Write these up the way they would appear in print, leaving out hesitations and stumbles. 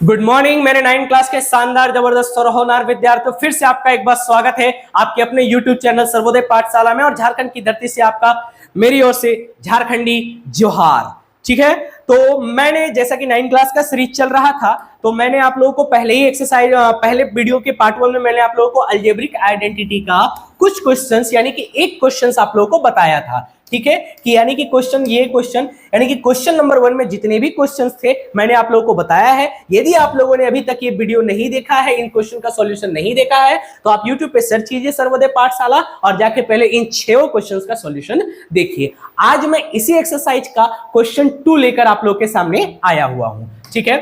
Good morning मेरे 9 class के शानदार जबरदस्त और होनहार विद्यार्थियों, फिर से आपका एक बार स्वागत है आपके अपने यूट्यूब चैनल सर्वोदय पाठशाला में। और झारखंड की धरती से आपका मेरी ओर से झारखंडी जोहार। ठीक है, तो मैंने जैसा कि 9 क्लास का सीरीज चल रहा था, तो मैंने आप लोगों को पहले ही एक्सरसाइज पहले वीडियो के पार्ट 1 में मैंने आप लोगों को अलजेब्रिक आइडेंटिटी का कुछ क्वेश्चंस यानी कि एक क्वेश्चंस आप लोगों को बताया था। ठीक है, कि यानी कि क्वेश्चन यानी कि क्वेश्चन नंबर 1 में जितने भी क्वेश्चंस थे मैंने आप लोगों को बताया है। यदि आप लोगों ने अभी तक ये वीडियो नहीं देखा है, इन क्वेश्चन का सॉल्यूशन नहीं देखा है, तो आप YouTube पे सर्च कीजिए सर्वोदय पाठशाला और जाके पहले इन 6 क्वेश्चंस का सॉल्यूशन देखिए। आज मैं इसी एक्सरसाइज का क्वेश्चन 2 लेकर आप लोगों के सामने आया हुआ हूं। ठीक है,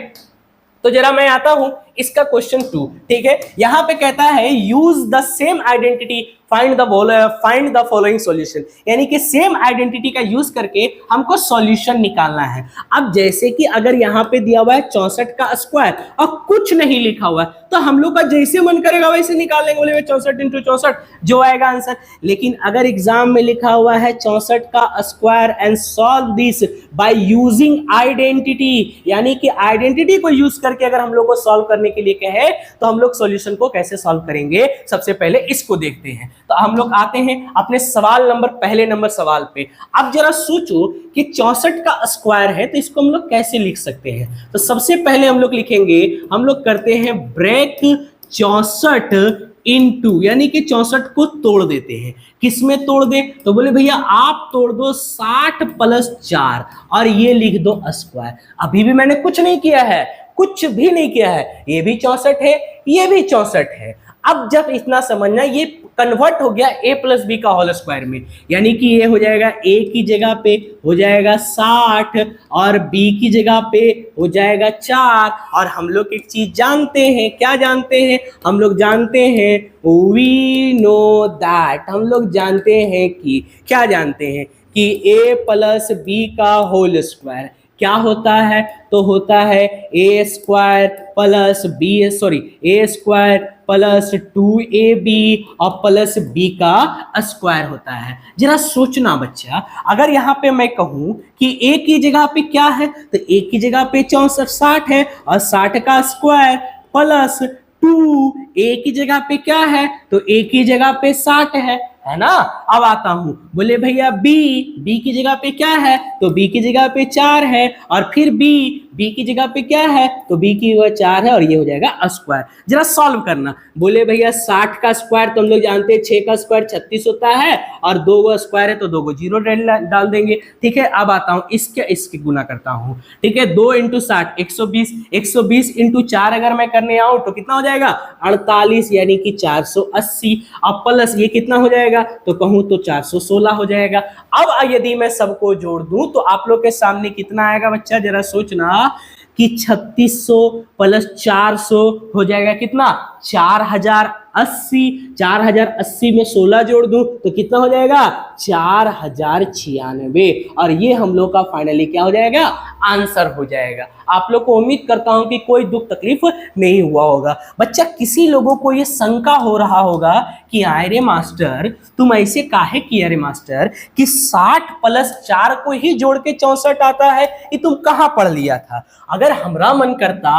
तो जरा मैं आता हूं इसका क्वेश्चन 2। ठीक है, यहां पे कहता है use the same identity find the following solution, यानी कि सेम आइडेंटिटी का यूज करके हमको सॉल्यूशन निकालना है। अब जैसे कि अगर यहां पे दिया हुआ है 64 का स्क्वायर और कुछ नहीं लिखा हुआ है, तो हम लोग का जैसे मन करेगा वैसे निकाल लेंगे, बोले 64 इंटू 64 जो आएगा आंसर। लेकिन अगर एग्जाम में लिखा हुआ है 64 का square and solve this by using identity, यानी कि आइडेंटिटी को यूज करके अगर हम लोग को सॉल्व करने के लिए कहे तो हम लोग सॉल्यूशन को कैसे सॉल्व करेंगे, सबसे पहले इसको देखते हैं। तो हम लोग आते हैं अपने पहले नंबर सवाल पे। अब जरा सोचो कि 64 का स्क्वायर है तो इसको हम लोग कैसे लिख सकते हैं। तो सबसे पहले हम लोग लिखेंगे, हम लोग करते हैं ब्रेक 64 इंटू, यानी कि 64 को तोड़ देते हैं। किसमें तोड़ दे, तो बोले भैया आप तोड़ दो 60 प्लस 4 और ये लिख दो स्क्वायर। अभी भी मैंने कुछ नहीं किया है, कुछ भी नहीं किया है। ये भी 64 है, ये भी 64 है। अब जब इतना समझना, ये कन्वर्ट हो गया a प्लस बी का होल स्क्वायर में, यानी कि ये हो जाएगा a की जगह पे हो जाएगा 60 और b की जगह पे हो जाएगा 4। और हम लोग एक चीज जानते हैं, क्या जानते हैं, हम लोग जानते हैं वी नो दैट, हम लोग जानते हैं कि क्या जानते हैं कि a प्लस बी का होल स्क्वायर क्या होता है, तो होता है ए स्क्वायर प्लस प्लस 2ab और प्लस b का स्क्वायर होता है। जरा सोचना बच्चा, अगर यहाँ पे मैं कहूं कि a की जगह पे क्या है, तो a की जगह पे 64 60 है और 60 का स्क्वायर प्लस 2, a की जगह पे क्या है, तो a की जगह पे 60 है ना। अब आता हूं, बोले भैया b की जगह पे क्या है, तो b की जगह पे 4 है और फिर b की जगह पे क्या है, तो b की वह 4 है और ये हो जाएगा स्क्वायर। जरा सॉल्व करना, बोले भैया 60 का स्क्वायर तो हम लोग जानते हैं 6 का स्क्वायर 36 होता है और 2 गो स्क्वायर है तो 2 गो जीरो डाल देंगे। ठीक है, अब आता हूं इसके गुना करता हूं। ठीक है, 2 इंटू 60 120 इंटू 4 अगर मैं करने आऊं तो कितना हो जाएगा 48, यानी कि 480। अब प्लस ये कितना हो जाएगा, तो कहूं तो 416 हो जाएगा। अब यदि मैं सबको जोड़ दूं तो आप लोग के सामने कितना आएगा बच्चा, जरा सोचना कि 3600 प्लस 400 हो जाएगा कितना 4080। 4080 में 16 जोड़ दूं तो कितना हो जाएगा 4096 और ये हम लोग का फाइनली क्या हो जाएगा, आंसर हो जाएगा। आप लोग को उम्मीद करता हूं कि कोई दुख तकलीफ नहीं हुआ होगा। बच्चा किसी लोगों को ये शंका हो रहा होगा कि अरे मास्टर तुम ऐसे काहे किया रे मास्टर कि 60 प्लस 4 को ही जोड़ के 64 आता है, ये तुम कहां पढ़ लिया था। अगर हमरा मन करता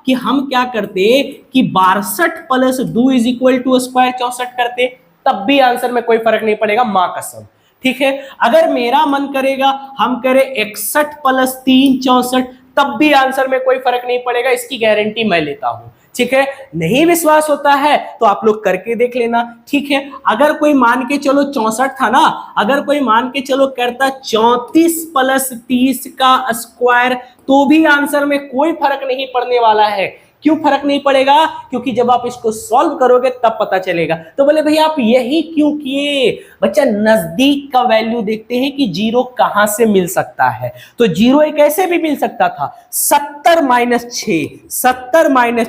कि हम क्या करते कि 62 plus 2 is equal to square 64 करते, तब भी आंसर में कोई फर्क नहीं पड़ेगा, मां कसम। ठीक है, अगर मेरा मन करेगा हम करें 61 प्लस 3 64, तब भी आंसर में कोई फर्क नहीं पड़ेगा, इसकी गारंटी मैं लेता हूं। ठीक है, नहीं विश्वास होता है तो आप लोग करके देख लेना। ठीक है, अगर कोई मान के चलो 64 था ना, अगर कोई मान के चलो करता 34 प्लस 30 का स्क्वायर, तो भी आंसर में कोई फर्क नहीं पड़ने वाला है। क्यों फर्क नहीं पड़ेगा, क्योंकि जब आप इसको सॉल्व करोगे तब पता चलेगा। तो बोले भैया आप यही क्यों किए, बच्चा नजदीक का वैल्यू देखते हैं कि जीरो कहां से मिल सकता है। तो जीरो एक ऐसे भी मिल सकता था 70 माइनस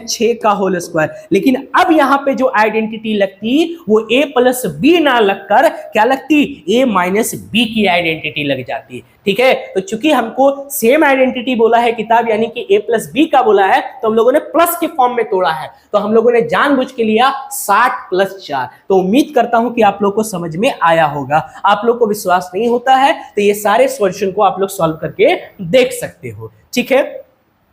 6 का होल स्क्वायर, लेकिन अब यहां पे जो आइडेंटिटी लगती वो a प्लस बी ना लगकर क्या लगती, a माइनस बी की आइडेंटिटी लग जाती। ठीक है, तो चूंकि हमको सेम आइडेंटिटी बोला है किताब, यानी कि a प्लस बी का बोला है, तो हम लोगों ने प्लस के फॉर्म में तोड़ा है, तो हम लोगों ने जानबूझ के लिया 60 प्लस 4। तो उम्मीद करता हूं कि आप लोग को समझ में आया होगा। आप लोग को विश्वास नहीं होता है तो ये सारे सॉल्यूशन को आप लोग सॉल्व करके देख सकते हो। ठीक है,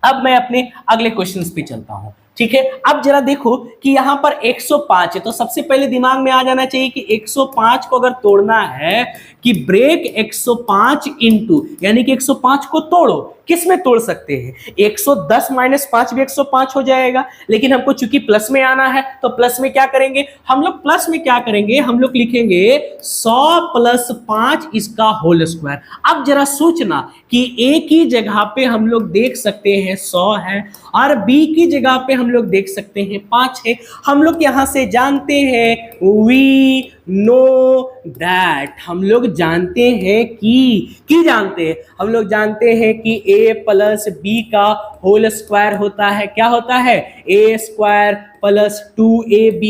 अब मैं अपने अगले क्वेश्चन पे चलता हूं, ठीक है। अब जरा देखो कि यहां पर 105 है, तो सबसे पहले दिमाग में आ जाना चाहिए कि 105 को अगर तोड़ना है कि ब्रेक 105 इंटू, यानी कि 105 को तोड़ो, किस में तोड़ सकते हैं? 110 माइनस 5 भी 105 हो जाएगा, लेकिन हमको चूंकि प्लस में आना है तो प्लस में क्या करेंगे हम लोग? प्लस में क्या करेंगे हम लोग? लिखेंगे 100 प्लस 5 इसका होल स्क्वायर। अब जरा सोचना कि ए की जगह पे हम लोग देख सकते हैं 100 है और बी की जगह पे हम लोग देख सकते हैं 5 है। हम लोग यहां से जानते हैं वी नो दैट, हम लोग जानते हैं कि जानते हैं, हम लोग जानते हैं कि a प्लस बी का होल स्क्वायर होता है, क्या होता है? a स्क्वायर प्लस 2ab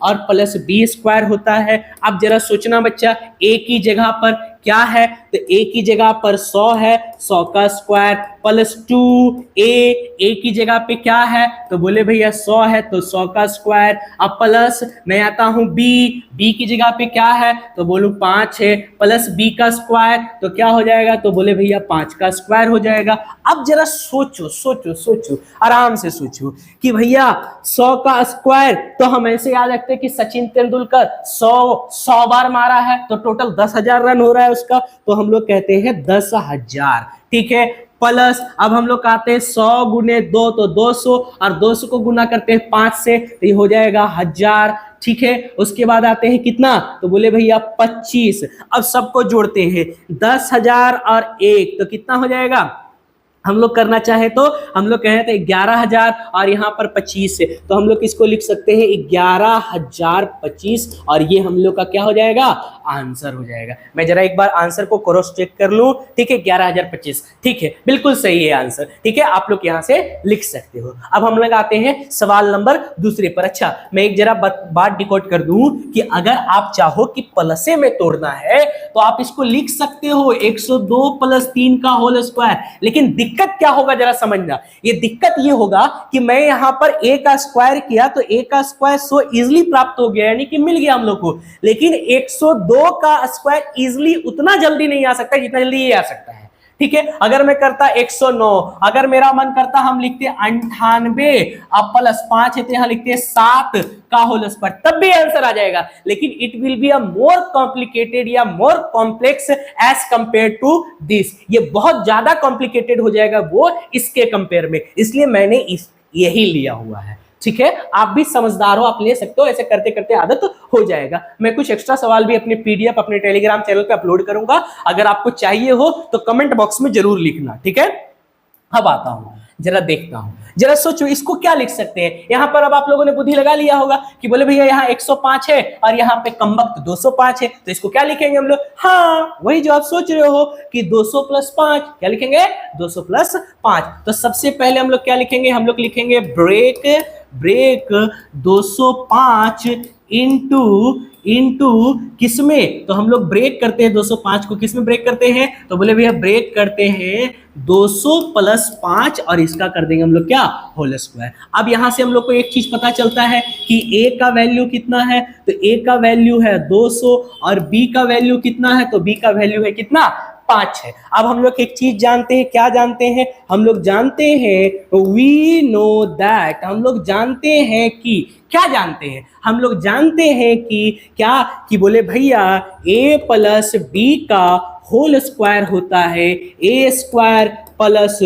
और प्लस बी स्क्वायर होता है। अब जरा सोचना बच्चा, a की जगह पर क्या है? तो a की जगह पर 100 है, 100 का स्क्वायर प्लस 2a की जगह पे क्या है? तो बोले भैया 100 है तो 100 का स्क्वायर। अब प्लस मैं आता हूं b की जगह पे क्या है? तो बोलूं 5 है, प्लस b का स्क्वायर तो क्या हो जाएगा? तो बोले भैया 5 का स्क्वायर हो जाएगा। अब जरा सोचो सोचो सोचो, आराम से सोचो कि भैया 100 का स्क्वायर तो हम ऐसे याद रखते हैं कि सचिन तेंदुलकर 100 बार मारा है तो टोटल 10,000 रन हो रहा है उसका, तो हम लोग कहते हैं 10,000, ठीक है। प्लस अब हम लोग कहते हैं 100 गुने 2 तो 200 और 200 को गुना करते हैं 5 से तो ये हो जाएगा 1000, ठीक है। उसके बाद आते हैं कितना? तो बोले भैया 25। अब सबको जोड़ते हैं 10,000 और 1 तो कितना हो जाएगा? हम लोग करना चाहे तो हम लोग कहें तो 11,000 और यहाँ पर 25 है तो हम लोग इसको लिख सकते हैं 11,025 और ये हम लोग का क्या हो जाएगा? आंसर हो जाएगा। मैं जरा एक बार आंसर को क्रॉस चेक कर लूं, ठीक है, 11,025, ठीक है, बिल्कुल सही है आंसर, ठीक है, आप लोग यहाँ से लिख सकते हो। अब हम लोग आते हैं सवाल नंबर दूसरे पर। अच्छा, मैं एक जरा बात डिकोड कर दूं कि अगर आप चाहो कि प्लसे में तोड़ना है तो आप इसको लिख सकते हो 102 प्लस 3 का होल स्क्वायर, लेकिन दिक्कत क्या होगा जरा समझना। ये दिक्कत ये होगा कि मैं यहां पर a का स्क्वायर किया तो a का स्क्वायर सो इजीली प्राप्त हो गया, यानी कि मिल गया हम लोग को, लेकिन 102 का स्क्वायर इजीली उतना जल्दी नहीं आ सकता जितना जल्दी ये आ सकता है, ठीक है। अगर मैं करता 109, अगर मेरा मन करता हम लिखते 98 अब प्लस 5 है तो यहां लिखते 7 का होल स्क्वायर, तब भी आंसर आ जाएगा, लेकिन it will be a more complicated या more complex as compare to this. ये बहुत ज्यादा कॉम्प्लिकेटेड हो जाएगा वो इसके कंपेयर में, इसलिए मैंने यही लिया हुआ है, ठीक है। आप भी समझदार हो, आप ले सकते हो, ऐसे करते करते आदत हो जाएगा। मैं कुछ एक्स्ट्रा सवाल भी अपने पीडीएफ अपने टेलीग्राम चैनल पे अपलोड करूंगा, अगर आपको चाहिए हो तो कमेंट बॉक्स में जरूर लिखना, ठीक है। अब आता हूं, जरा देखता हूं, जरा सोचो इसको क्या लिख सकते हैं। यहां पर अब आप लोगों ने बुद्धि लगा लिया होगा कि बोले भैया यहाँ 105 है और यहाँ पे कमबख्त 205 है, तो इसको क्या लिखेंगे हम लोग? हाँ, वही जो आप सोच रहे हो कि 200 प्लस 5, क्या लिखेंगे? 200 प्लस 5। तो सबसे पहले हम लोग क्या लिखेंगे? हम लोग लिखेंगे ब्रेक 205 इंटू किसमें? तो हम लोग ब्रेक करते हैं 205 को किसमें ब्रेक करते हैं? तो बोले भैया ब्रेक करते हैं 200 प्लस 5 और इसका कर देंगे हम लोग क्या? Whole square. अब यहां से हम लोग को एक चीज पता चलता है कि a का वैल्यू कितना है? तो a का वैल्यू है 200 और b का वैल्यू कितना है? तो b का वैल्यू है कितना? 5 है। अब हम लोग एक चीज जानते हैं, क्या जानते हैं? हम लोग जानते हैं वी नो दैट, हम लोग जानते हैं कि क्या जानते हैं? हम लोग जानते हैं कि क्या? कि बोले भैया a प्लस b का होल स्क्वायर होता है a स्क्वायर प्लस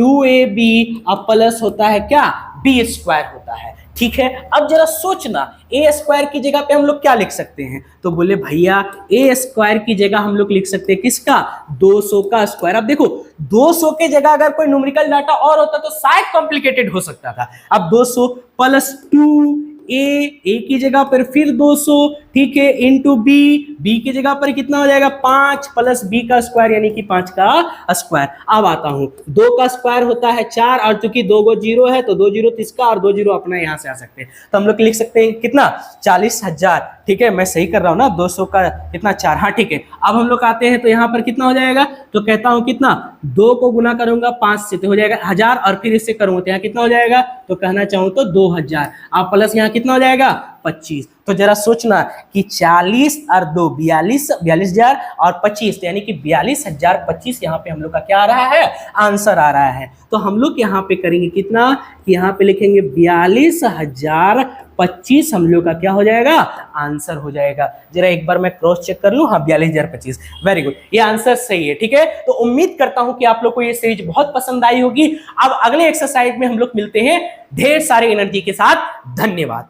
2ab अब प्लस होता है क्या? b स्क्वायर होता है, ठीक है। अब जरा सोचना a स्क्वायर की जगह पे हम लोग क्या लिख सकते हैं? तो बोले भैया a स्क्वायर की जगह हम लोग लिख सकते हैं किसका? 200 का स्क्वायर। अब देखो 200 के जगह अगर कोई न्यूमेरिकल डाटा और होता तो शायद कॉम्प्लिकेटेड हो सकता था। अब 200 प्लस 2a की जगह पर फिर 200, ठीक है, इंटू b की जगह पर कितना हो जाएगा? 5 प्लस b का स्क्वायर यानी कि 5 का स्क्वायर। अब आता हूं, 2 का स्क्वायर होता है 4 और चूंकि 2 गो जीरो है तो 2 जीरो तो इसका और 2 जीरो अपना यहां से आ सकते हैं, तो हम लोग लिख सकते हैं कितना? 40,000, ठीक है। मैं सही कर रहा हूं ना? 200 का कितना? 4, हाँ ठीक है। अब हम लोग आते हैं तो यहाँ पर कितना हो जाएगा? तो कहता हूं कितना? 2 को गुना करूंगा 5 से तो हो जाएगा 1000 और फिर इससे करूंगा तो यहाँ कितना हो जाएगा? तो कहना चाहूं तो 2000। अब प्लस यहाँ कितना हो जाएगा? 25। तो जरा सोचना कि 40 और 2 42, 42,000 और 25 यानी कि 42,025 यहाँ पे हम लोग का क्या आ रहा है, आंसर आ रहा है। तो हम लोग यहाँ पे करेंगे कितना, यहाँ पे लिखेंगे 42,025 हम लोग का क्या हो जाएगा, आंसर हो जाएगा। जरा एक बार मैं क्रॉस चेक कर लूं, हाँ 42,025, वेरी गुड, ये आंसर सही है। ठीक है, तो उम्मीद करता हूं कि आप लोग को ये सीरीज बहुत पसंद आई होगी। अब अगले एक्सरसाइज में हम लोग मिलते हैं ढेर सारे एनर्जी के साथ। धन्यवाद।